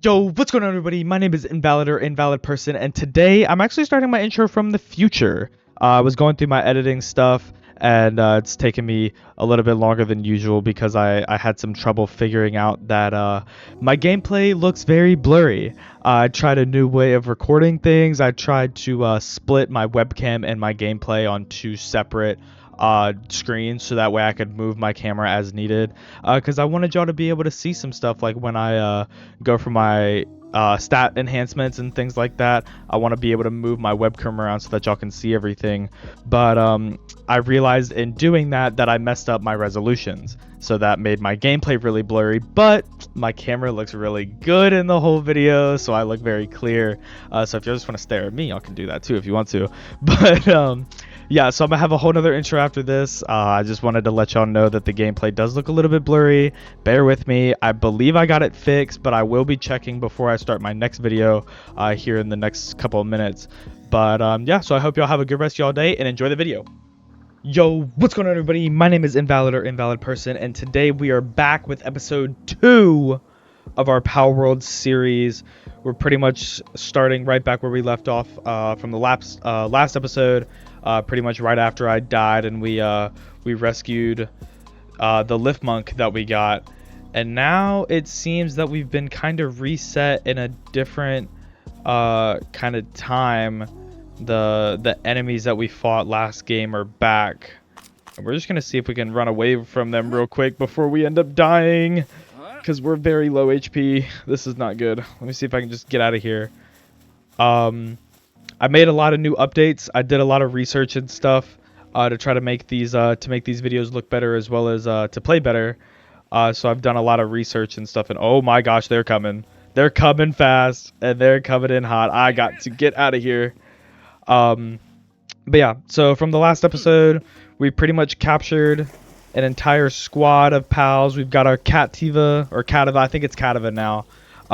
Yo, what's going on, everybody? My name is Invalid Person, and today I'm actually starting my intro from the future. I was going through my editing stuff, and it's taken me a little bit longer than usual because I had some trouble figuring out that my gameplay looks very blurry. I tried a new way of recording things. I tried to split my webcam and my gameplay on two separate screens so that way I could move my camera as needed, because I wanted y'all to be able to see some stuff like when I go for my stat enhancements and things like that. I want to be able to move my webcam around so that y'all can see everything, but I realized in doing that I messed up my resolutions, so that made my gameplay really blurry, but my camera looks really good in the whole video, so I look very clear. So if you just want to stare at me, y'all can do that too if you want to. But yeah, so I'm gonna have a whole nother intro after this. I just wanted to let y'all know that the gameplay does look a little bit blurry. Bear with me. I believe I got it fixed, but I will be checking before I start my next video here in the next couple of minutes. But yeah, so I hope y'all have a good rest of y'all day and enjoy the video. Yo, what's going on, everybody? My name is Invalid Person, and today we are back with episode 2 of our Palworld series. We're pretty much starting right back where we left off from the last episode, pretty much right after I died, and we rescued the lift monk that we got, and now it seems that we've been kind of reset in a different kind of time. The enemies that we fought last game are back, and we're just gonna see if we can run away from them real quick before we end up dying, because we're very low HP. This is not good. Let me see if I can just get out of here. I made a lot of new updates. I did a lot of research and stuff to try to make these videos look better, as well as to play better. So I've done a lot of research and stuff, and oh my gosh, they're coming. They're coming fast, and they're coming in hot. I got to get out of here. But yeah, so from the last episode, we pretty much captured an entire squad of pals. We've got our Cativa, I think it's Cativa now.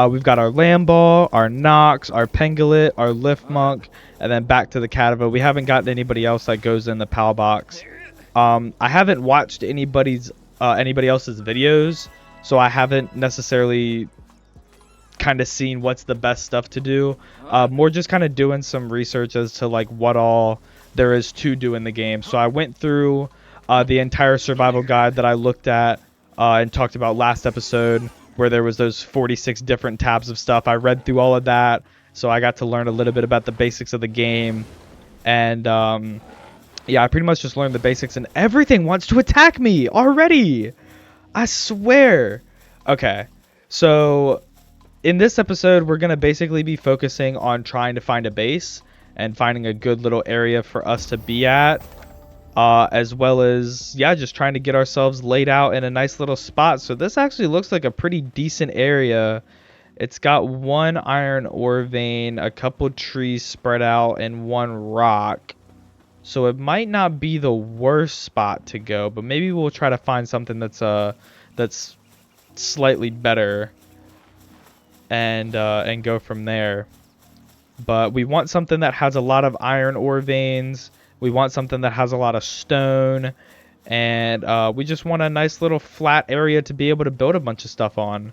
We've got our Lamball, our Nox, our Pengulet, our Lift Monk, and then back to the Cativa. We haven't gotten anybody else that goes in the pal box. I haven't watched anybody else's videos, so I haven't necessarily kind of seen what's the best stuff to do. More just kind of doing some research as to like what all there is to do in the game. So I went through the entire survival guide that I looked at and talked about last episode, where there was those 46 different tabs of stuff. I read through all of that, so I got to learn a little bit about the basics of the game. And yeah, I pretty much just learned the basics, and everything wants to attack me already. I swear. Okay, so in this episode, we're going to basically be focusing on trying to find a base and finding a good little area for us to be at, as well as, yeah, just trying to get ourselves laid out in a nice little spot. So this actually looks like a pretty decent area. It's got one iron ore vein, a couple trees spread out, and one rock. So it might not be the worst spot to go, but maybe we'll try to find something that's slightly better, and go from there. But we want something that has a lot of iron ore veins. We want something that has a lot of stone, and we just want a nice little flat area to be able to build a bunch of stuff on.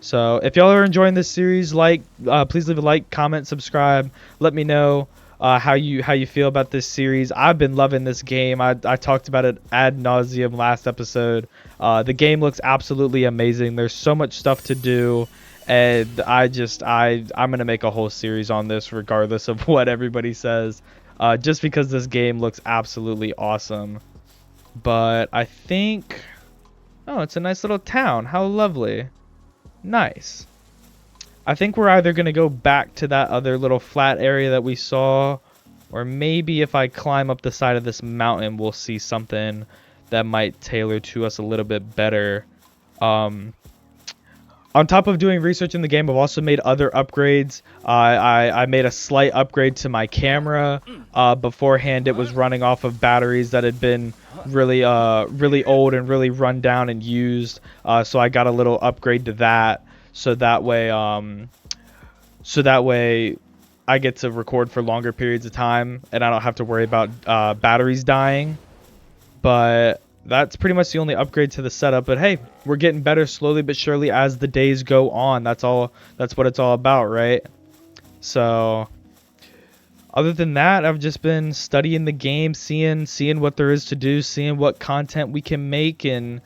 So if y'all are enjoying this series, please leave a like, comment, subscribe. Let me know how you feel about this series. I've been loving this game. I talked about it ad nauseum last episode. The game looks absolutely amazing. There's so much stuff to do. And I'm going to make a whole series on this regardless of what everybody says, just because this game looks absolutely awesome. But I think, oh, it's a nice little town. How lovely. Nice. I think we're either going to go back to that other little flat area that we saw, or maybe if I climb up the side of this mountain, we'll see something that might tailor to us a little bit better. On top of doing research in the game, I've also made other upgrades. I made a slight upgrade to my camera. Beforehand, it was running off of batteries that had been really old and really run down and used. So I got a little upgrade to that. So that way I get to record for longer periods of time, and I don't have to worry about batteries dying. But that's pretty much the only upgrade to the setup. But hey, we're getting better slowly but surely as the days go on. That's what it's all about, right? So other than that, I've just been studying the game, seeing what there is to do, seeing what content we can make, and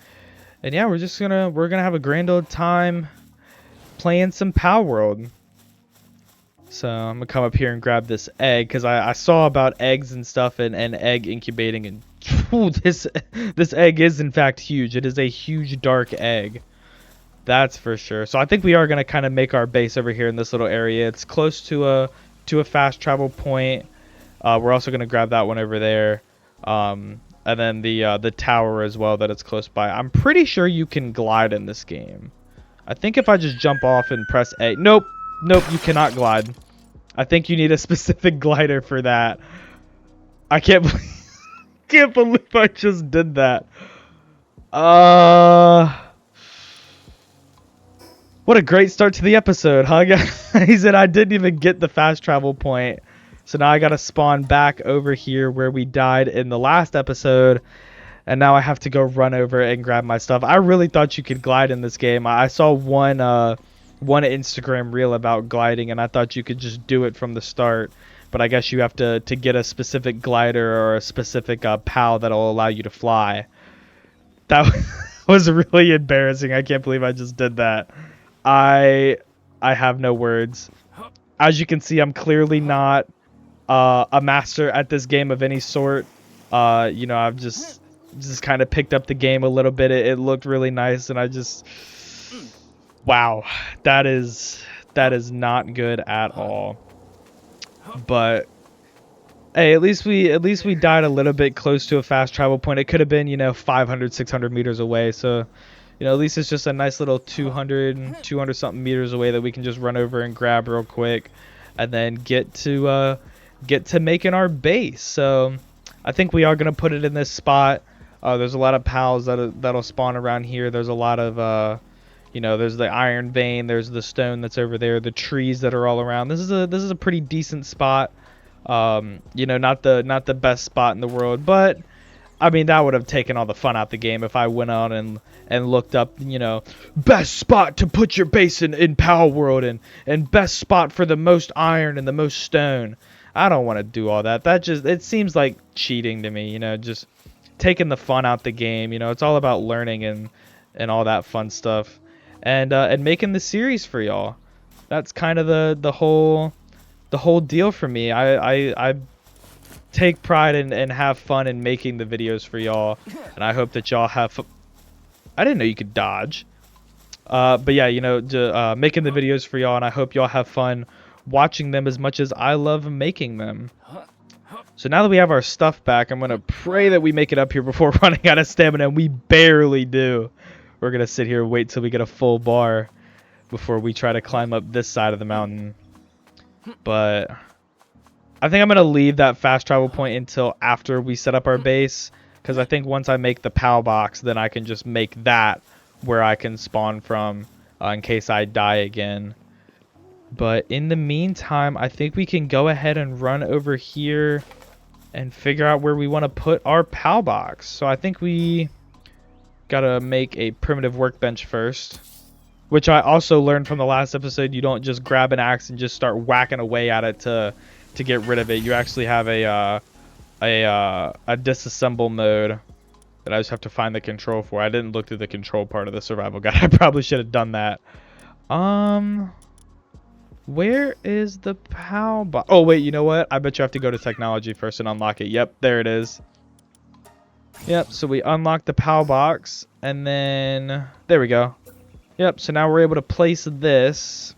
yeah, we're gonna have a grand old time playing some Palworld. So I'm gonna come up here and grab this egg because I saw about eggs and stuff and egg incubating, and ooh, this egg is in fact huge. It is a huge dark egg, that's for sure. So I think we are gonna kind of make our base over here in this little area. It's close to a fast travel point. We're also gonna grab that one over there, and then the tower as well that it's close by. I'm pretty sure you can glide in this game. I think if I just jump off and press A, nope, you cannot glide. I think you need a specific glider for that. I can't believe I just did that. What a great start to the episode, huh, guys? And I didn't even get the fast travel point. So now I gotta spawn back over here where we died in the last episode. And now I have to go run over and grab my stuff. I really thought you could glide in this game. I saw one Instagram reel about gliding, and I thought you could just do it from the start. But I guess you have to get a specific glider or a specific PAL that'll allow you to fly. That was really embarrassing. I can't believe I just did that. I have no words. As you can see, I'm clearly not a master at this game of any sort. You know, I've just kind of picked up the game a little bit. It looked really nice, and I just, wow, that is not good at all. But hey, at least we died a little bit close to a fast travel point. It could have been, you know, 500 600 meters away. So, you know, at least it's just a nice little 200 something meters away that we can just run over and grab real quick, and then get to making our base. So I think we are gonna put it in this spot. There's a lot of pals that'll spawn around here. There's a lot of you know, there's the iron vein, there's the stone that's over there, the trees that are all around. This is a pretty decent spot. You know, not the best spot in the world, but I mean, that would have taken all the fun out the game if I went on and looked up, you know, best spot to put your base in Palworld, and best spot for the most iron and the most stone. I don't want to do all that. It seems like cheating to me, you know, just taking the fun out the game. You know, it's all about learning and all that fun stuff, and making the series for y'all. That's kind of the whole deal for me. I take pride and have fun in making the videos for y'all, and I hope that y'all have I didn't know you could dodge. But yeah, you know, making the videos for y'all, and I hope y'all have fun watching them as much as I love making them. So now that we have our stuff back, I'm gonna pray that we make it up here before running out of stamina, and we barely do. We're gonna sit here and wait till we get a full bar before we try to climb up this side of the mountain. But I think I'm gonna leave that fast travel point until after we set up our base, because I think once I make the PAL box, then I can just make that where I can spawn from in case I die again. But in the meantime, I think we can go ahead and run over here and figure out where we want to put our PAL box. So I think we gotta make a primitive workbench first, which I also learned from the last episode. You don't just grab an axe and just start whacking away at it to get rid of it. You actually have a disassemble mode that I just have to find the control for. I didn't look through the control part of the survival guide. I probably should have done that. Where is the PAL box? Oh wait, you know what? I bet you have to go to technology first and unlock it. Yep, there it is. Yep, so we unlock the PAL box, and then there we go. Yep, so now we're able to place this.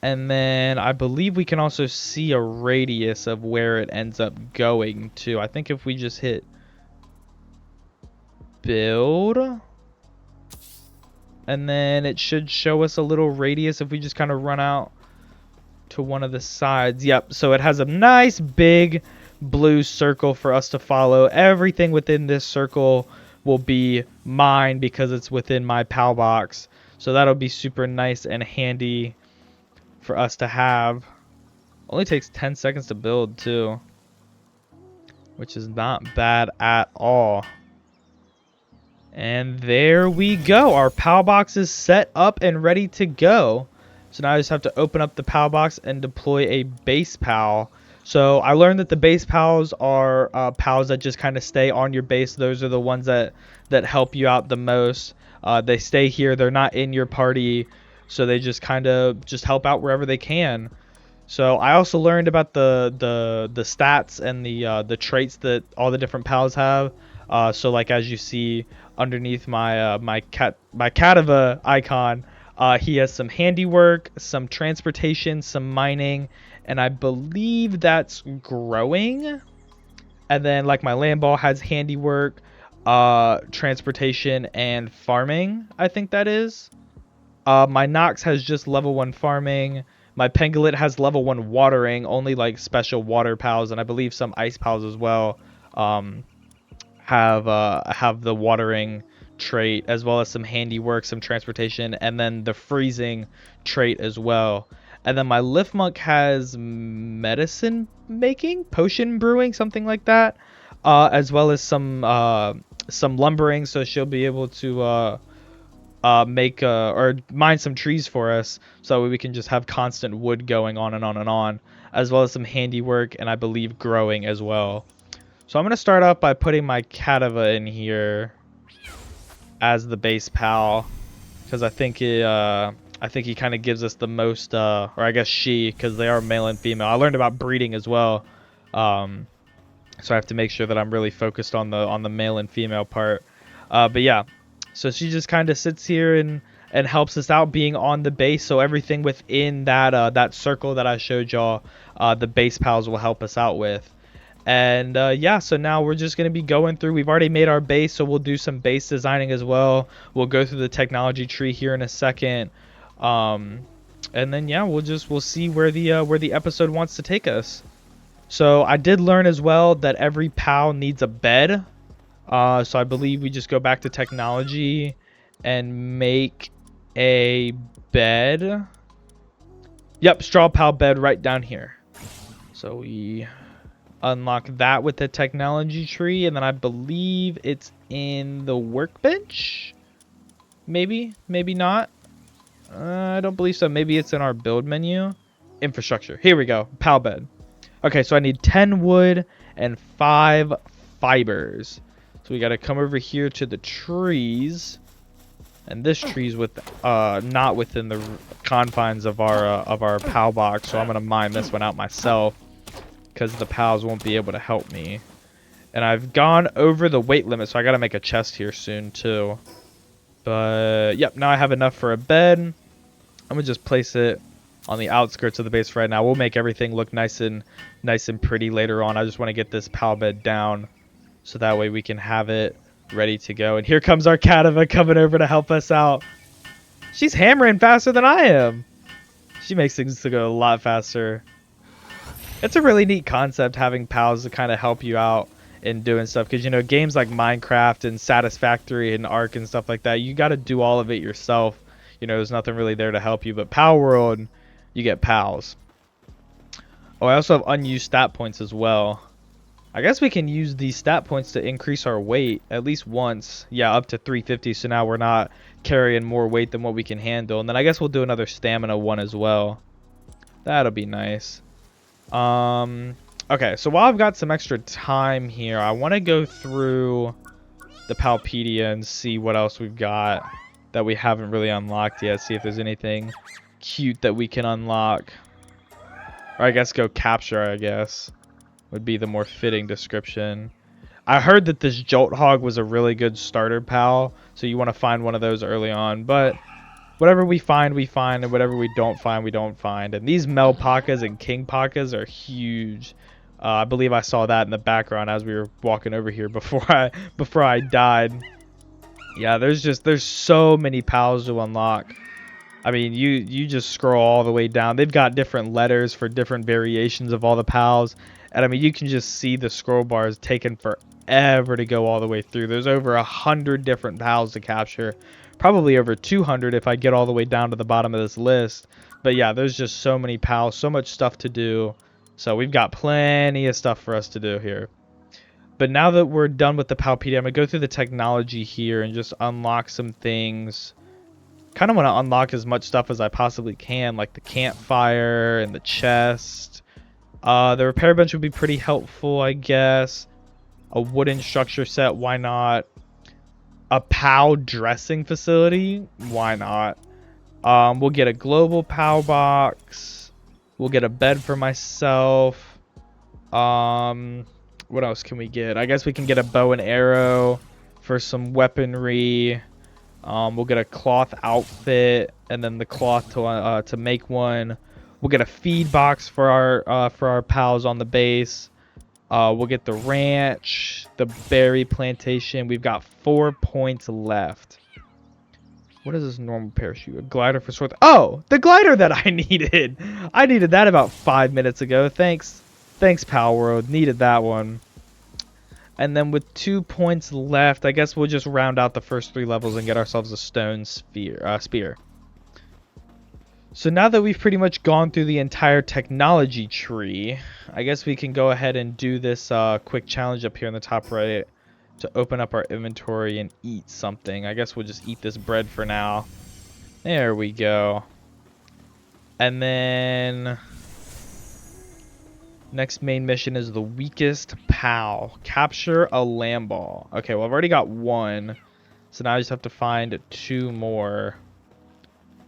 And then I believe we can also see a radius of where it ends up going to. I think if we just hit build, and then it should show us a little radius if we just kind of run out to one of the sides. Yep, so it has a nice big blue circle for us to follow. Everything within this circle will be mine because it's within my PAL box. So that'll be super nice and handy for us to have. Only takes 10 seconds to build too, which is not bad at all. And there we go. Our PAL box is set up and ready to go. So now I just have to open up the PAL box and deploy a base PAL. So I learned that the base PALs are PALs that just kind of stay on your base. Those are the ones that help you out the most. They stay here. They're not in your party. So they just kind of just help out wherever they can. So I also learned about the stats and the traits that all the different pals have. So like as you see underneath my Catava icon, he has some handiwork, some transportation, some mining, and I believe that's growing. And then like my land ball has handiwork, transportation, and farming. I think that is. My Nox has just level 1 farming. My Pangolin has level 1 watering, only like special water pals, and I believe some ice pals as well have the watering trait, as well as some handiwork, some transportation, and then the freezing trait as well. And then my Lift Monk has medicine making, potion brewing, something like that, as well as some lumbering, so she'll be able to make or mine some trees for us, so we can just have constant wood going on and on and on, as well as some handiwork and I believe growing as well. So I'm gonna start off by putting my Catava in here as the base pal, because I think he kind of gives us the most, or I guess she, because they are male and female. I learned about breeding as well, so I have to make sure that I'm really focused on the male and female part. But yeah. So she just kind of sits here and helps us out being on the base. So everything within that circle that I showed y'all, the base pals will help us out with. And yeah, so now we're just going to be going through. We've already made our base, so we'll do some base designing as well. We'll go through the technology tree here in a second. And then yeah, we'll see where the episode wants to take us. So I did learn as well that every pal needs a bed. So I believe we just go back to technology and make a bed. Yep, straw pal bed right down here. So we unlock that with the technology tree, and then I believe it's in the workbench. Maybe not. I don't believe so. Maybe it's in our build menu. Infrastructure. Here we go. Pal bed. Okay, so I need 10 wood and 5 fibers. So we got to come over here to the trees, and this tree's with not within the confines of our PAL box, so I'm gonna mine this one out myself because the pals won't be able to help me. And I've gone over the weight limit, so I got to make a chest here soon too. But yep, now I have enough for a bed. I'm gonna just place it on the outskirts of the base right now. We'll make everything look nice and pretty later on. I just want to get this PAL bed down, so that way we can have it ready to go. And here comes our Catava coming over to help us out. She's hammering faster than I am. She makes things to go a lot faster. It's a really neat concept, having pals to kind of help you out in doing stuff. Because, you know, games like Minecraft and Satisfactory and Ark and stuff like that, you got to do all of it yourself. You know, there's nothing really there to help you. But Palworld, you get pals. Oh, I also have unused stat points as well. I guess we can use these stat points to increase our weight at least once. Yeah, up to 350. So now we're not carrying more weight than what we can handle. And then I guess we'll do another stamina one as well. That'll be nice. Okay, so while I've got some extra time here, I want to go through the Palpedia and see what else we've got that we haven't really unlocked yet. See if there's anything cute that we can unlock. Or I guess go capture, I guess, would be the more fitting description. I heard that this Jolt Hog was a really good starter pal, so you want to find one of those early on. But whatever we find, and whatever we don't find, we don't find. And these Mel Pakas and King Pakas are huge. I believe I saw that in the background as we were walking over here before I died. Yeah, there's so many pals to unlock. I mean, you just scroll all the way down. They've got different letters for different variations of all the pals. And I mean, you can just see the scroll bars taking forever to go all the way through. There's over 100 different pals to capture. Probably over 200 if I get all the way down to the bottom of this list. But yeah, there's just so many pals, so much stuff to do. So we've got plenty of stuff for us to do here. But now that we're done with the Palpedia, I'm going to go through the technology here and just unlock some things. Kind of want to unlock as much stuff as I possibly can, like the campfire and the chest. The repair bench would be pretty helpful, I guess. A wooden structure set, why not? A POW dressing facility, why not? We'll get a global POW box. We'll get a bed for myself. What else can we get? I guess we can get a bow and arrow for some weaponry. We'll get a cloth outfit, and then the cloth to make one. We'll get a feed box for our pals on the base. We'll get the ranch, the berry plantation. We've got 4 points left. What is this normal parachute? A glider for sword. Oh, the glider that I needed. I needed that about 5 minutes ago. Thanks, Palworld. Needed that one. And then with 2 points left, I guess we'll just round out the first 3 levels and get ourselves a stone spear. So now that we've pretty much gone through the entire technology tree, I guess we can go ahead and do this quick challenge up here in the top right to open up our inventory and eat something. I guess we'll just eat this bread for now. There we go. And then next main mission is the weakest POW. Capture a lamb ball. Okay, well I've already got 1. So now I just have to find 2 more.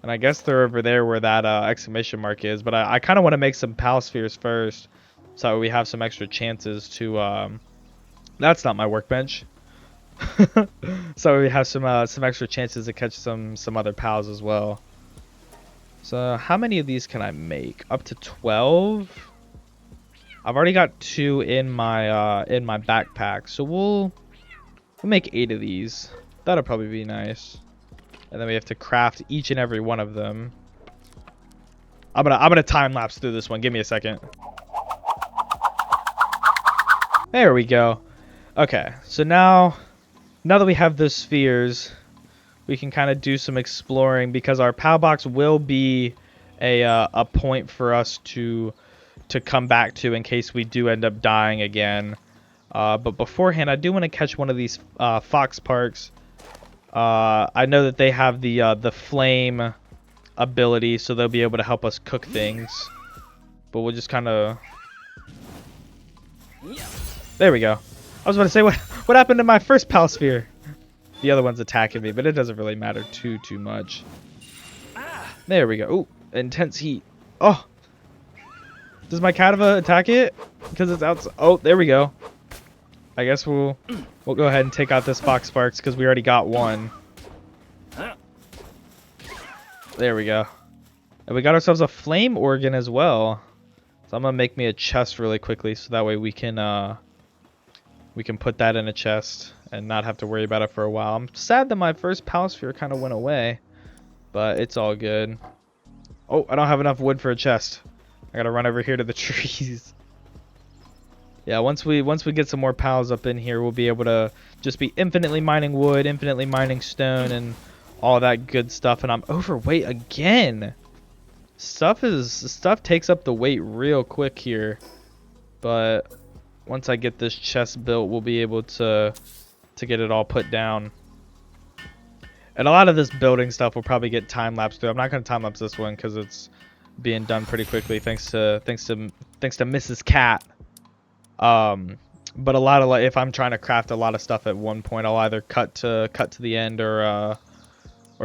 And I guess they're over there where that exclamation mark is. But I kind of want to make some POW spheres first, so we have some extra chances to... that's not my workbench. So we have some extra chances to catch some other POWs as well. So how many of these can I make? Up to 12? I've already got 2 in my backpack. So we'll make 8 of these. That'll probably be nice. And then we have to craft each and every one of them. I'm gonna time lapse through this one. Give me a second. There we go. Okay, so now that we have those spheres, we can kind of do some exploring, because our POW box will be a point for us to come back to in case we do end up dying again. But beforehand, I do want to catch one of these fox parks. I know that they have the flame ability, so they'll be able to help us cook things. But we'll just kind of... There we go. I was about to say, what happened to my first POW sphere? The other one's attacking me, but it doesn't really matter too much. There we go. Ooh, intense heat. Oh! Does my Catava attack it? Because it's outside. Oh, there we go. I guess we'll go ahead and take out this Fox Sparks because we already got 1. There we go. And we got ourselves a flame organ as well. So I'm gonna make me a chest really quickly so that way we can put that in a chest and not have to worry about it for a while. I'm sad that my first POW sphere kind of went away, but it's all good. Oh, I don't have enough wood for a chest. I gotta run over here to the trees. Yeah, once we get some more POWs up in here, we'll be able to just be infinitely mining wood, infinitely mining stone, and all that good stuff. And I'm overweight again. Stuff takes up the weight real quick here. But once I get this chest built, we'll be able to get it all put down. And a lot of this building stuff will probably get time lapse through. I'm not gonna time lapse this one because it's being done pretty quickly, thanks to Mrs. Cat. But a lot of, if I'm trying to craft a lot of stuff at one point, I'll either cut to the end or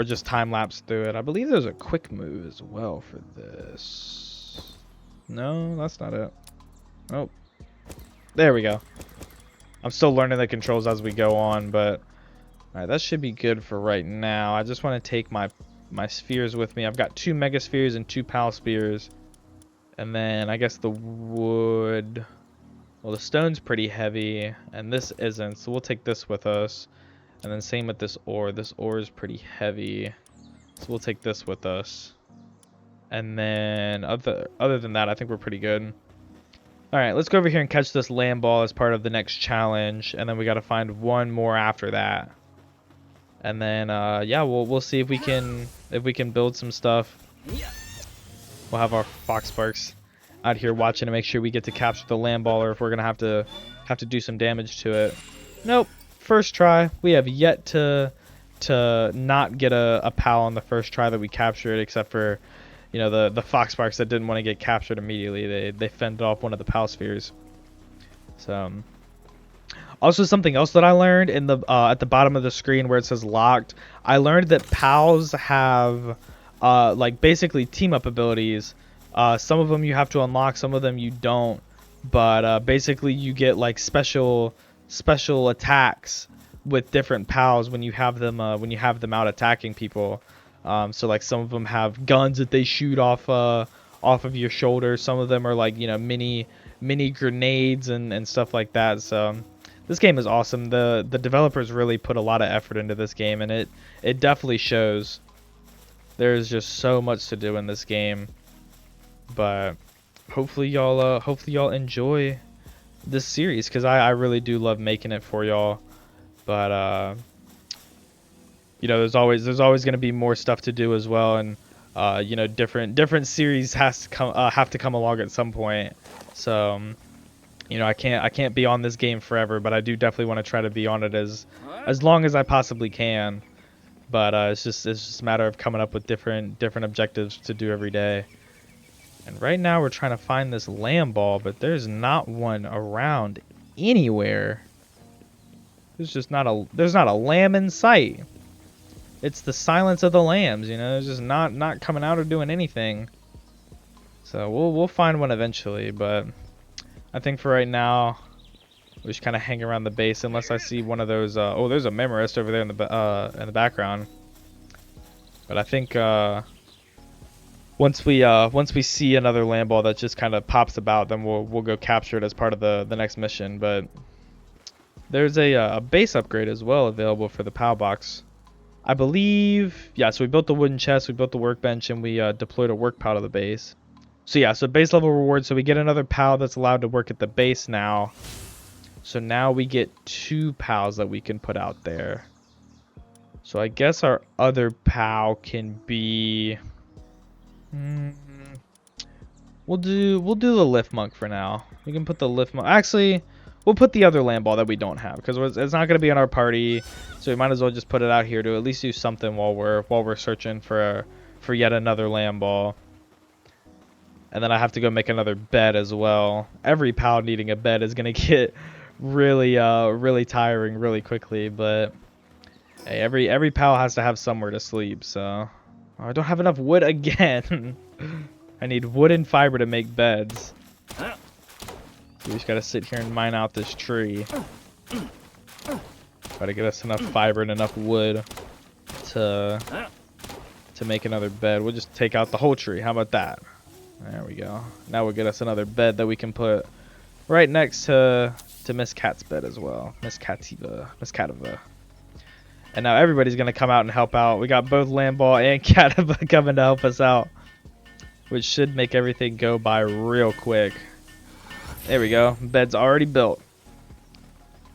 just time lapse through it. I believe there's a quick move as well for this. No, that's not it. Oh, there we go. I'm still learning the controls as we go on, but all right, that should be good for right now. I just want to take my spheres with me. I've got 2 mega spheres and 2 POW spheres, and then I guess the wood. Well, the stone's pretty heavy, and this isn't, so we'll take this with us. And then same with this ore. This ore is pretty heavy, so we'll take this with us. And then other than that, I think we're pretty good. All right, let's go over here and catch this lamb ball as part of the next challenge, and then we got to find 1 more after that. And then yeah, we'll see if we can build some stuff. We'll have our fox sparks out here watching to make sure we get to capture the lamb ball, or if we're gonna have to have to do some damage to it. Nope. First try. We have yet to not get a POW on the first try that we captured, except for, you know, the foxparks that didn't want to get captured immediately. They fended off one of the POW spheres. So also something else that I learned in the at the bottom of the screen where it says locked, I learned that POWs have like basically team up abilities. Some of them you have to unlock, some of them you don't. But basically you get like special attacks with different POWs when you have them out attacking people. So like some of them have guns that they shoot off of your shoulder. Some of them are like, you know, mini grenades and stuff like that. So this game is awesome. The developers really put a lot of effort into this game, and it definitely shows. There's just so much to do in this game, but hopefully y'all enjoy this series, because I really do love making it for y'all. But you know, there's always going to be more stuff to do as well, and you know, different series have to come along at some point. So you know, I can't be on this game forever, but I do definitely want to try to be on it as long as I possibly can. But it's just a matter of coming up with different objectives to do every day. And right now we're trying to find this lamb ball, but there's not one around anywhere. There's not a lamb in sight. It's the silence of the lambs, you know. It's just not coming out or doing anything. So we'll find one eventually, but I think for right now we just kind of hang around the base unless I see one of those. Oh, there's a memorist over there in the background. But I think once we see another lamb ball that just kind of pops about, then we'll go capture it as part of the next mission. But there's a base upgrade as well available for the POW box, I believe. Yeah, so we built the wooden chest, we built the workbench, and we deployed a work POW to the base. So yeah, so base level reward. So we get another POW that's allowed to work at the base now. So now we get 2 POWs that we can put out there. So I guess our other POW can be. We'll do the lift monk for now. We can put the lift monk. Actually, we'll put the other lamb ball that we don't have, because it's not going to be in our party. So we might as well just put it out here to at least do something while we're searching for yet another lamb ball. And then I have to go make another bed as well. Every POW needing a bed is going to get really tiring really quickly, but hey, every POW has to have somewhere to sleep. So I don't have enough wood again. I need wood and fiber to make beds. So we just gotta sit here and mine out this tree. Try to get us enough fiber and enough wood to make another bed. We'll just take out the whole tree. How about that? There we go. Now we'll get us another bed that we can put right next to Miss Cat's bed as well. Miss Cativa. And now everybody's gonna come out and help out. We got both Lamball and Cativa coming to help us out, which should make everything go by real quick. There we go. Bed's already built.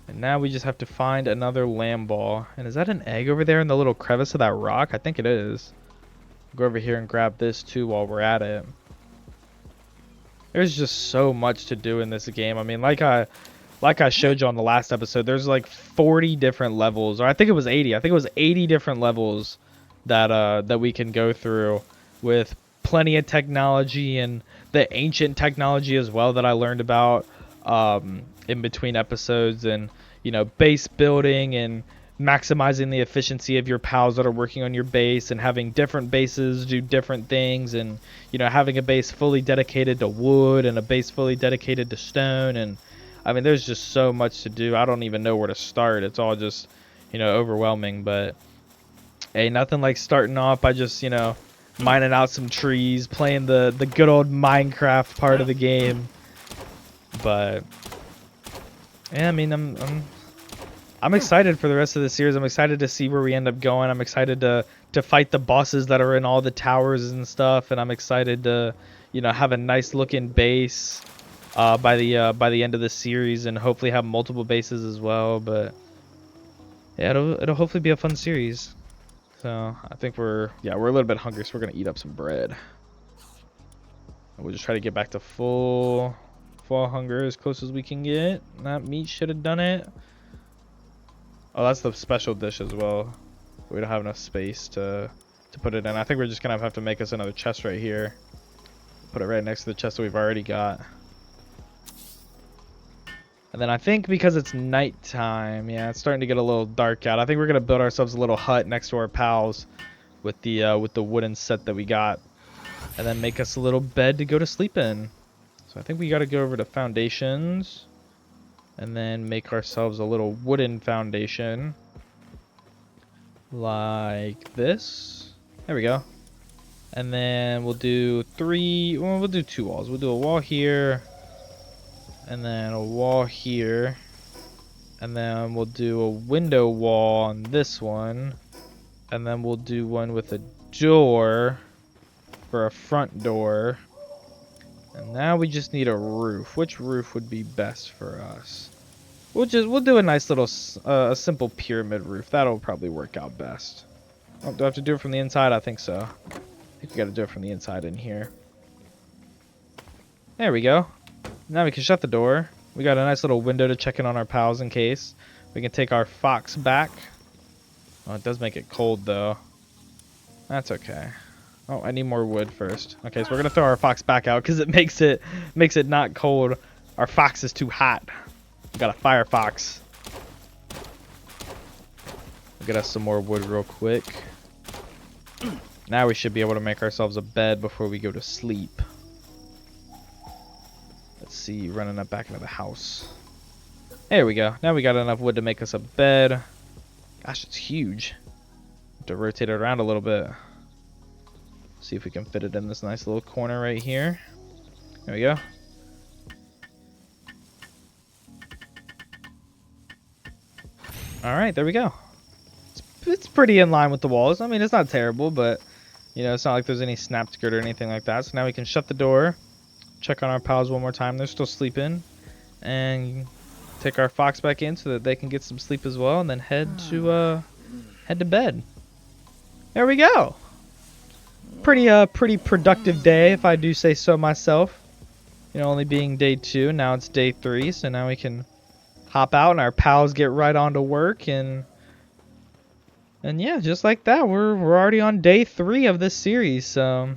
And now we just have to find another Lamball. And is that an egg over there in the little crevice of that rock? I think it is. Go over here and grab this too while we're at it. There's just so much to do in this game. I mean, like I showed you on the last episode, there's like 40 different levels, or I think it was 80. I think it was 80 different levels that we can go through, with plenty of technology and the ancient technology as well that I learned about in between episodes, and you know, base building and maximizing the efficiency of your POWs that are working on your base, and having different bases do different things, and you know, having a base fully dedicated to wood and a base fully dedicated to stone. And I mean, there's just so much to do. I don't even know where to start. It's all just, you know, overwhelming. But hey, nothing like starting off by just, you know, mining out some trees, playing the good old Minecraft part of the game. But yeah, I mean, I'm excited for the rest of the series. I'm excited to see where we end up going. I'm excited to fight the bosses that are in all the towers and stuff, and I'm excited to, you know, have a nice looking base by the end of the series, and hopefully have multiple bases as well. But yeah, it'll hopefully be a fun series. So I think we're a little bit hungry, so we're gonna eat up some bread. And we'll just try to get back to full Fall hunger as close as we can get. That meat should have done it. Oh, that's the special dish as well. We don't have enough space to put it in. I think we're just gonna have to make us another chest right here. Put it right next to the chest that we've already got. And then I think because it's nighttime, yeah, it's starting to get a little dark out. I think we're gonna build ourselves a little hut next to our pals with the wooden set that we got, and then make us a little bed to go to sleep in. So I think we got to go over to foundations, and then make ourselves a little wooden foundation, like this. There we go. And then we'll do we'll do 2 walls. We'll do a wall here, and then a wall here, and then we'll do a window wall on this one, and then we'll do one with a door for a front door. And now we just need a roof. Which roof would be best for us? We'll do a nice little a simple pyramid roof. That'll probably work out best. Oh, do I have to do it from the inside? I think so. I think we got to do it from the inside in here. There we go. Now we can shut the door. We got a nice little window to check in on our pals in case. We can take our fox back. Oh, it does make it cold though. That's okay. Oh, I need more wood first. Okay, so we're gonna throw our fox back out because it makes it not cold. Our fox is too hot. We got a fire fox. We'll get us some more wood real quick. Now we should be able to make ourselves a bed before we go to sleep. Let's see, running up back into the house. There we go. Now we got enough wood to make us a bed. Gosh, it's huge. Have to rotate it around a little bit. See if we can fit it in this nice little corner right here. There we go. All right, there we go. It's pretty in line with the walls. I mean, it's not terrible, but you know, it's not like there's any snapped skirt or anything like that. So now we can shut the door, check on our pals one more time. They're still sleeping, and take our fox back in so that they can get some sleep as well, and then head to bed. There we go. Pretty productive day, if I do say so myself. You know, only being day 2, now it's day 3, so now we can hop out and our pals get right on to work, and yeah, just like that, we're already on day 3 of this series. So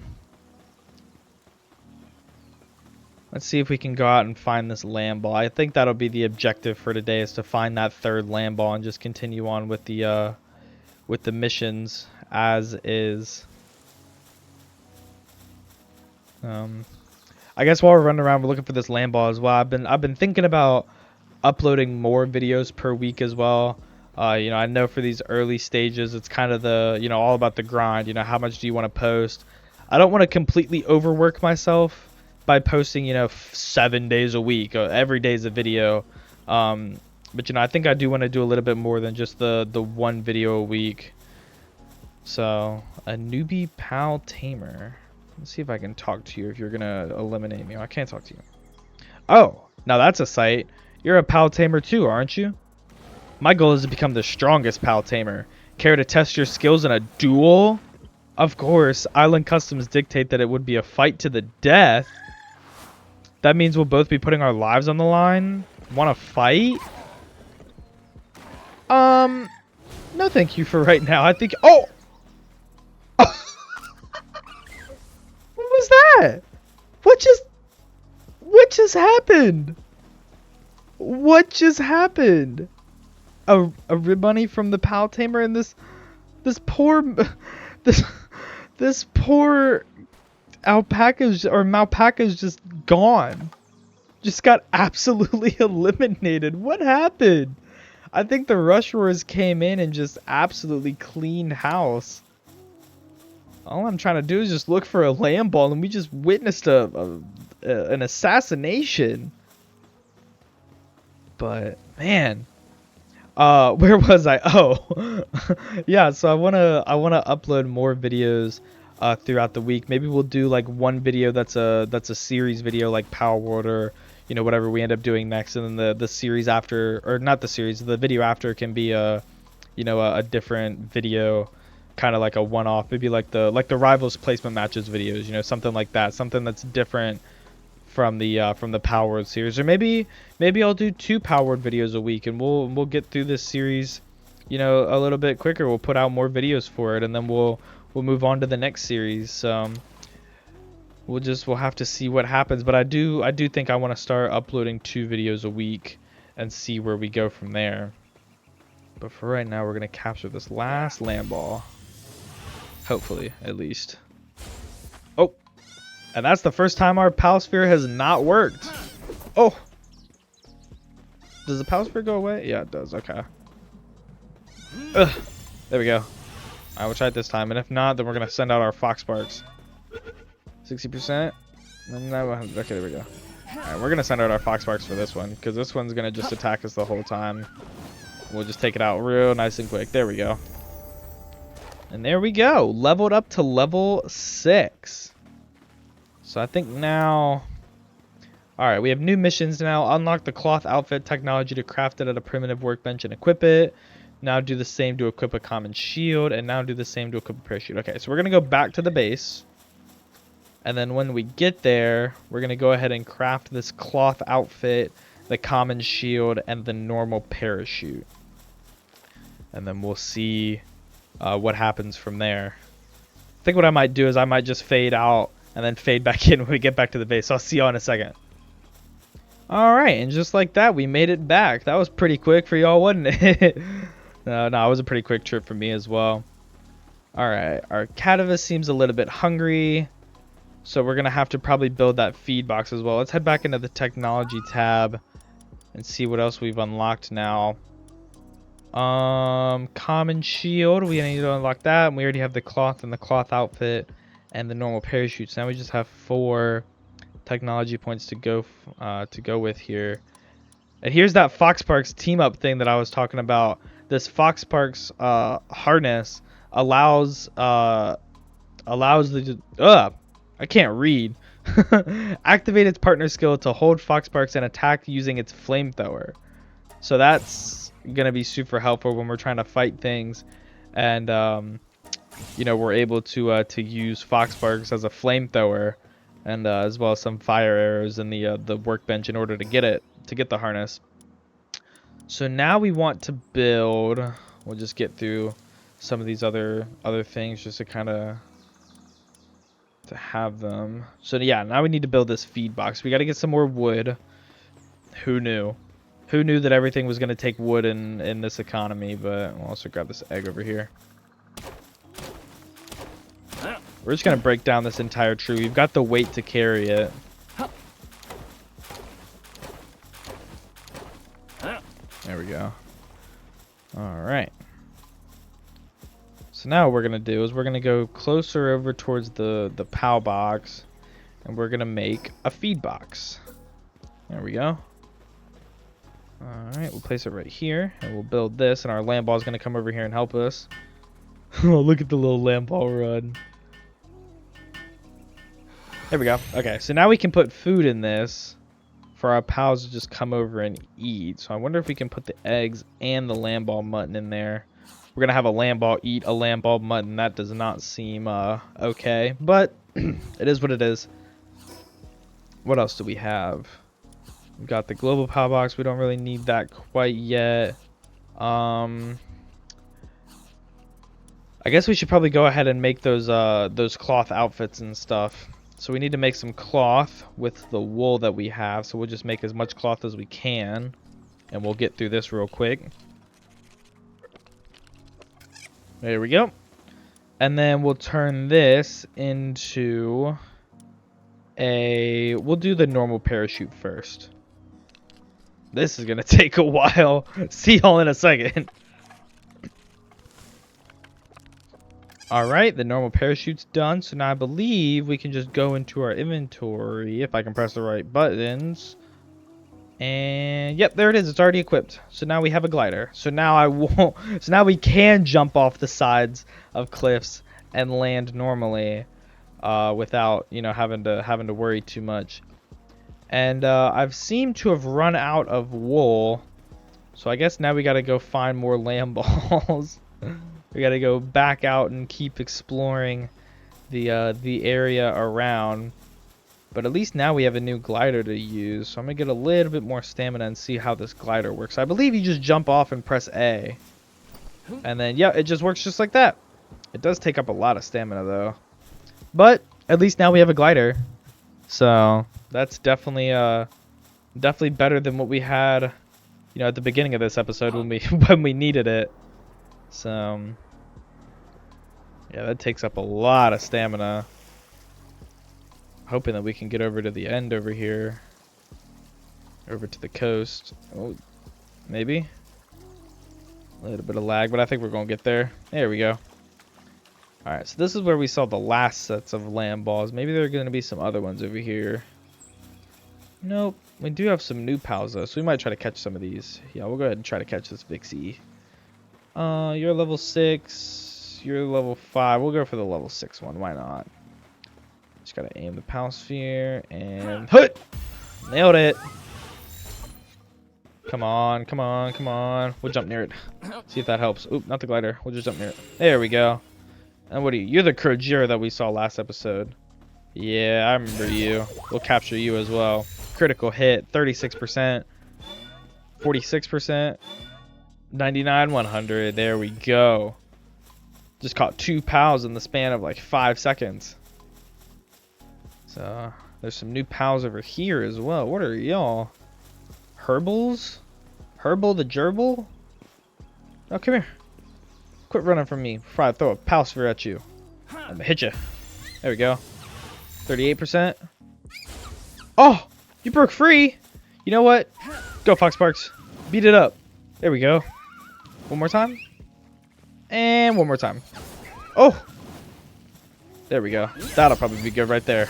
let's see if we can go out and find this land ball. I think that'll be the objective for today, is to find that 3rd land ball and just continue on with the missions as is. I guess while we're running around, we're looking for this land ball as well. I've been thinking about uploading more videos per week as well. You know, I know for these early stages, it's kind of the, you know, all about the grind. You know, how much do you want to post? I don't want to completely overwork myself by posting, you know, 7 days a week. Every day is a video. But, you know, I think I do want to do a little bit more than just the 1 video a week. So, a newbie pal tamer. Let's see if I can talk to you if you're going to eliminate me. Oh, I can't talk to you. Oh, now that's a sight. You're a pal tamer too, aren't you? My goal is to become the strongest pal tamer. Care to test your skills in a duel? Of course, Island Customs dictate that it would be a fight to the death. That means we'll both be putting our lives on the line? Want to fight? No thank you for right now. I think... Oh! What was that? What just happened? What just happened? A rib bunny from the pal tamer, and this poor this poor alpaca's or malpaca's just gone. Just got absolutely eliminated. What happened? I think the rush roars came in and just absolutely cleaned house. All I'm trying to do is just look for a land ball, and we just witnessed an assassination. But man, where was I? Oh, yeah. So I wanna upload more videos throughout the week. Maybe we'll do like 1 video that's a series video, like Palworld, or you know, whatever we end up doing next, and then the series after, or not the series, the video after can be a different video, kind of like a one-off, maybe like the rivals placement matches videos, you know, something like that, something that's different from the Palworld series, or maybe I'll do 2 Palworld videos a week, and we'll get through this series, you know, a little bit quicker. We'll put out more videos for it, and then we'll move on to the next series. We'll have to see what happens, but I do think I want to start uploading 2 videos a week and see where we go from there. But for right now, we're gonna capture this last land ball, hopefully, at least. Oh, and that's the first time our Palsphere has not worked. Oh, does the Palsphere go away? Yeah, it does. Okay. Ugh. There we go. Alright, we'll try it this time, and if not, then we're gonna send out our Fox Sparks. 60%. Okay, there we go. Alright, we're gonna send out our Fox Sparks for this one, because this one's gonna just attack us the whole time. We'll just take it out real nice and quick. There we go. And there we go. Leveled up to level 6. So I think now... Alright, we have new missions now. Unlock the cloth outfit technology to craft it at a primitive workbench and equip it. Now do the same to equip a common shield. And now do the same to equip a parachute. Okay, so we're going to go back to the base. And then when we get there, we're going to go ahead and craft this cloth outfit, the common shield, and the normal parachute. And then we'll see what happens from there. I think what I might do is I might just fade out and then fade back in when we get back to the base. So I'll see y'all in a second. Alright, and just like that, we made it back. That was pretty quick for y'all, wasn't it? No, it was a pretty quick trip for me as well. Alright, our Catavis seems a little bit hungry. So we're going to have to probably build that feed box as well. Let's head back into the technology tab and see what else we've unlocked now. Common shield, we need to unlock that, and we already have the cloth and the cloth outfit and the normal parachutes. Now we just have 4 technology points to go with here. And here's that Fox Sparks team up thing that I was talking about. This Fox Sparks harness allows the I can't read. Activate its partner skill to hold Fox Sparks and attack using its flamethrower. So that's gonna be super helpful when we're trying to fight things, and you know, we're able to use Fox Sparks as a flamethrower, and as well as some fire arrows in the workbench in order to get the harness. So now we want to build. We'll just get through some of these other things just to kind of have them. So yeah, now we need to build this feed box. We got to get some more wood. Who knew? Who knew that everything was going to take wood in this economy? But we'll also grab this egg over here. We're just going to break down this entire tree. We've got the weight to carry it. There we go. Alright. So now what we're going to do is we're going to go closer over towards the POW box. And we're going to make a feed box. There we go. Alright, we'll place it right here. And we'll build this. And our land ball is going to come over here and help us. Oh, look at the little land ball run. There we go. Okay, so now we can put food in this for our pals to just come over and eat. So I wonder if we can put the eggs and the lamb ball mutton in there. We're going to have a lamb ball eat a lamb ball mutton. That does not seem okay, but it is what it is. What else do we have? We've got the global power box. We don't really need that quite yet. I guess we should probably go ahead and make those cloth outfits and stuff. So we need to make some cloth with the wool that we have. So we'll just make as much cloth as we can. And we'll get through this real quick. There we go. And then we'll turn this into we'll do the normal parachute first. This is going to take a while. See y'all in a second. Alright, the normal parachute's done. So now I believe we can just go into our inventory if I can press the right buttons. And yep, there it is. It's already equipped. So now we have a glider. So now so now we can jump off the sides of cliffs and land normally without, you know, having to worry too much. And I've seemed to have run out of wool. So I guess now we got to go find more lamb balls. We got to go back out and keep exploring the area around. But at least now we have a new glider to use. So I'm going to get a little bit more stamina and see how this glider works. I believe you just jump off and press A. And then, yeah, it just works just like that. It does take up a lot of stamina, though. But at least now we have a glider. So that's definitely definitely better than what we had, you know, at the beginning of this episode when we needed it. So yeah, that takes up a lot of stamina. Hoping that we can get over to the end over here. Over to the coast. Oh, maybe. A little bit of lag, but I think we're going to get there. There we go. Alright, so this is where we saw the last sets of land balls. Maybe there are going to be some other ones over here. Nope. We do have some new pals, though, so we might try to catch some of these. Yeah, we'll go ahead and try to catch this Vixie. You're level 6. You're level 5. We'll go for the level 6 one. Why not? Just got to aim the pal sphere and... Hut! Nailed it! Come on, come on, come on. We'll jump near it. See if that helps. Oop, not the glider. We'll just jump near it. There we go. And what are you? You're the Krojira that we saw last episode. Yeah, I remember you. We'll capture you as well. Critical hit, 36%. 46%. 99, 100. There we go. Just caught 2 pals in the span of like 5 seconds. So, there's some new pals over here as well. What are y'all? Herbals? Herbal the gerbil? Oh, come here. Quit running from me before I throw a pal sphere at you. I'm gonna hit you. There we go. 38%. Oh! You broke free! You know what? Go, Fox Sparks. Beat it up. There we go. One more time. And one more time. Oh! There we go. That'll probably be good right there.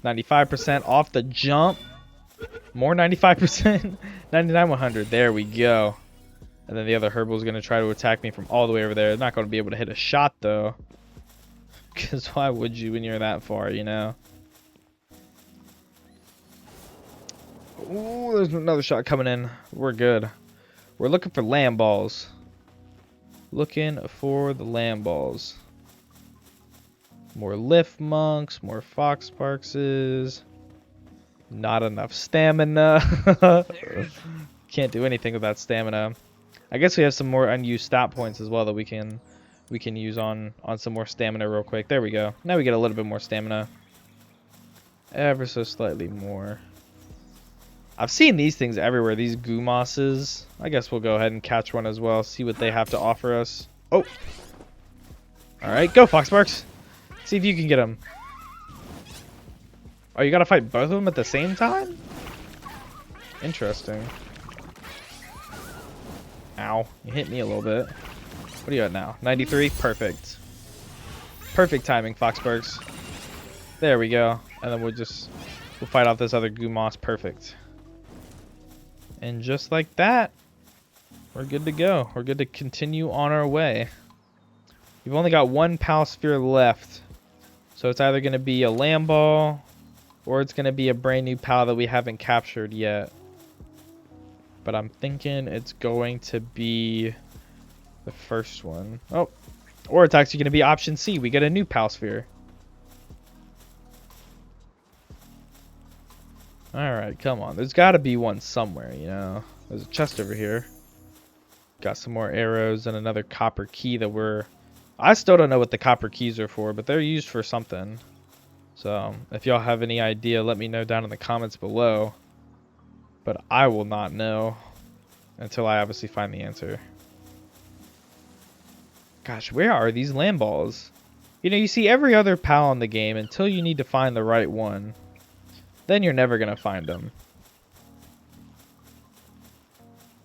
95% off the jump. More 95%. 99, 100. There we go. And then the other herbal is going to try to attack me from all the way over there. They're not going to be able to hit a shot, though. Because why would you when you're that far, you know? Ooh, there's another shot coming in. We're good. We're looking for land balls. Looking for the land balls. More lift monks, more fox sparkses. Not enough stamina. Can't do anything with that stamina. I guess we have some more unused stat points as well that we can use on some more stamina real quick. There we go. Now we get a little bit more stamina. Ever so slightly more. I've seen these things everywhere, these Gumosses. I guess we'll go ahead and catch one as well, see what they have to offer us. Oh! Alright, go Fox Sparks! See if you can get them. Oh, you gotta fight both of them at the same time? Interesting. Ow, you hit me a little bit. What are you at now? 93? Perfect. Perfect timing, Fox Sparks. There we go. And then we'll fight off this other Gumoss. Perfect. And just like that, we're good to go. We're good to continue on our way. We've only got one pal sphere left. So it's either going to be a land ball, or it's going to be a brand new pal that we haven't captured yet. But I'm thinking it's going to be the first one. Oh, or it's actually going to be option C. We get a new pal sphere. Alright, come on. There's got to be one somewhere, you know. There's a chest over here. Got some more arrows and another copper key that I still don't know what the copper keys are for, but they're used for something. So, if y'all have any idea, let me know down in the comments below. But I will not know until I obviously find the answer. Gosh, where are these land balls? You know, you see every other pal in the game until you need to find the right one. Then you're never going to find them.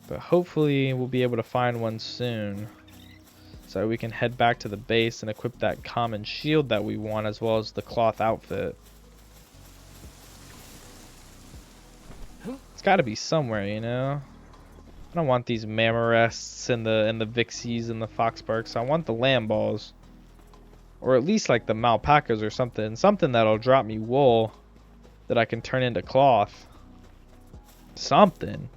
But hopefully we'll be able to find one soon. So we can head back to the base and equip that common shield that we want, as well as the cloth outfit. It's got to be somewhere, you know. I don't want these Mamorests and the Vixies and the Foxbarks. I want the land balls, or at least like the Malpacas or something. Something that'll drop me wool that I can turn into cloth. Something.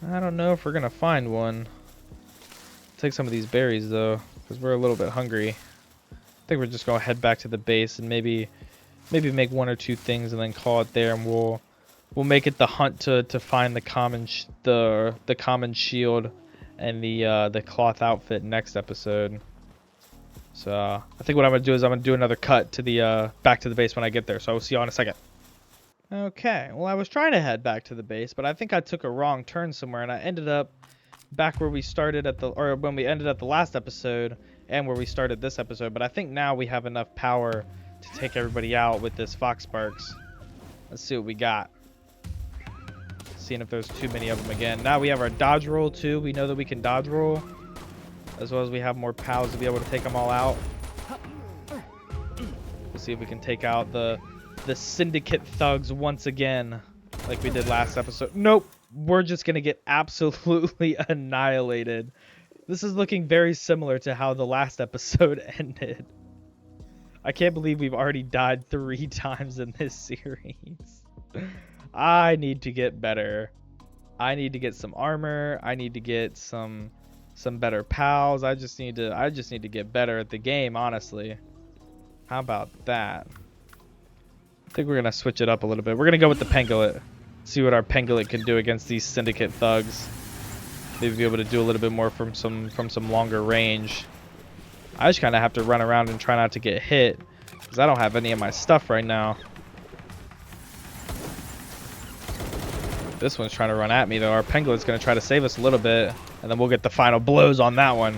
I don't know if we're gonna find one. Take some of these berries though, because we're a little bit hungry. think we're just gonna head back to the base and maybe make 1 or 2 things and then call it there, and we'll make it the hunt to find the common the common shield and the cloth outfit next episode. So I think what I'm gonna do is I'm gonna do another cut to the back to the base when I get there. So I will see you in a second. Okay, well, I was trying to head back to the base, but I think I took a wrong turn somewhere, and I ended up back where we started when we ended at the last episode, and where we started this episode. But I think now we have enough power to take everybody out with this Fox Sparks. Let's see what we got. Seeing if there's too many of them again. Now we have our dodge roll too. We know that we can dodge roll, as well as we have more pals to be able to take them all out. We'll see if we can take out the syndicate thugs once again, like we did last episode. Nope, we're just gonna get absolutely annihilated. This is looking very similar to how the last episode ended. I can't believe we've already died 3 times in this series. I need to get better. I need to get some armor. I need to get some better pals. I just need to get better at the game, honestly. How about that? I think we're gonna switch it up a little bit. We're gonna go with the Pangolin. See what our Pangolin can do against these syndicate thugs. Maybe be able to do a little bit more from some longer range. I just kind of have to run around and try not to get hit, because I don't have any of my stuff right now. This one's trying to run at me though. Our Penguin's gonna try to save us a little bit, and then we'll get the final blows on that one.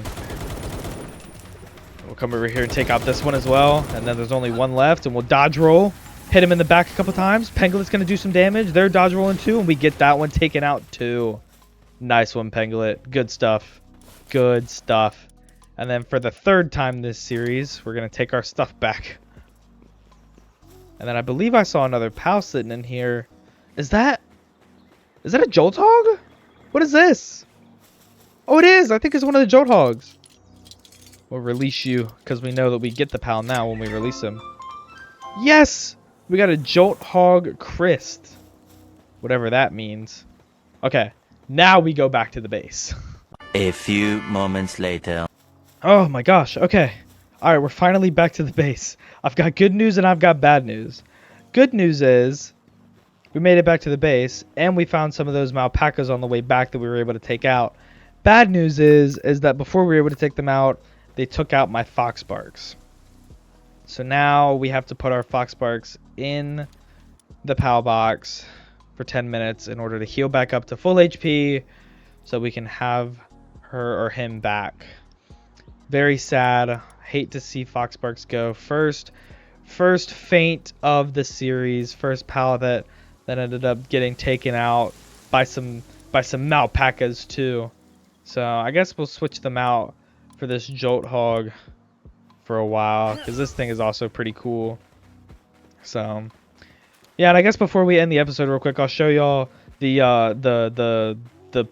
We'll come over here and take out this one as well, and then there's only one left, and we'll dodge roll. Hit him in the back a couple times. Penguin's gonna do some damage. They're dodge rolling too, and we get that one taken out too. Nice one, Pangolin. Good stuff. Good stuff. And then for the 3rd time this series, we're gonna take our stuff back. And then I believe I saw another pal sitting in here. Is that a Jolt Hog? What is this? Oh, it is. I think it's one of the Jolt Hogs. We'll release you because we know that we get the pal now when we release him. Yes! We got a Jolt Hog Christ. Whatever that means. Okay. Now we go back to the base. A few moments later. Oh my gosh. Okay. Alright, we're finally back to the base. I've got good news and I've got bad news. Good news is we made it back to the base, and we found some of those alpacas on the way back that we were able to take out. Bad news is that before we were able to take them out, they took out my Fox Sparks. So now we have to put our Fox Sparks in the PAL box for 10 minutes in order to heal back up to full HP so we can have her or him back. Very sad. Hate to see Fox Sparks go. First faint of the series. First PAL that ended up getting taken out by some alpacas too. So I guess we'll switch them out for this Jolt Hog for a while, because this thing is also pretty cool. So yeah, and I guess before we end the episode real quick, I'll show y'all the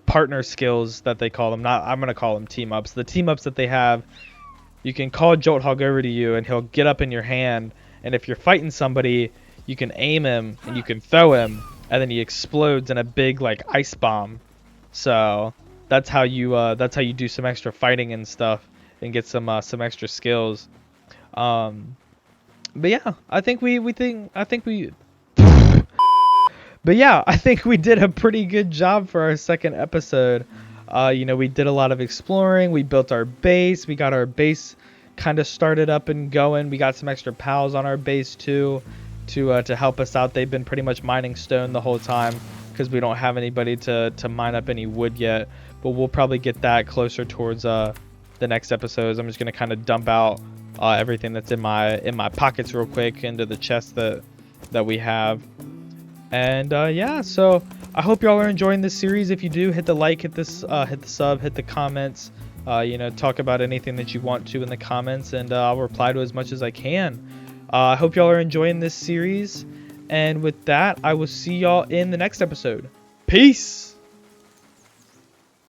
partner skills that they call them. I'm gonna call them team ups. The team ups that they have, you can call Jolt Hog over to you and he'll get up in your hand, and if you're fighting somebody, you can aim him and you can throw him, and then he explodes in a big like ice bomb. So that's how you do some extra fighting and stuff and get some extra skills. But yeah, I think we But yeah, I think we did a pretty good job for our 2nd episode. You know, we did a lot of exploring. We built our base. We got our base kind of started up and going. We got some extra pals on our base too to help us out. They've been pretty much mining stone the whole time because we don't have anybody to mine up any wood yet. But we'll probably get that closer towards the next episodes. I'm just gonna kind of dump out everything that's in my pockets real quick into the chest that we have. And yeah, so I hope y'all are enjoying this series. If you do, hit the like, hit the sub, hit the comments. You know, talk about anything that you want to in the comments, and I'll reply to as much as I can. I hope y'all are enjoying this series, and with that, I will see y'all in the next episode. Peace.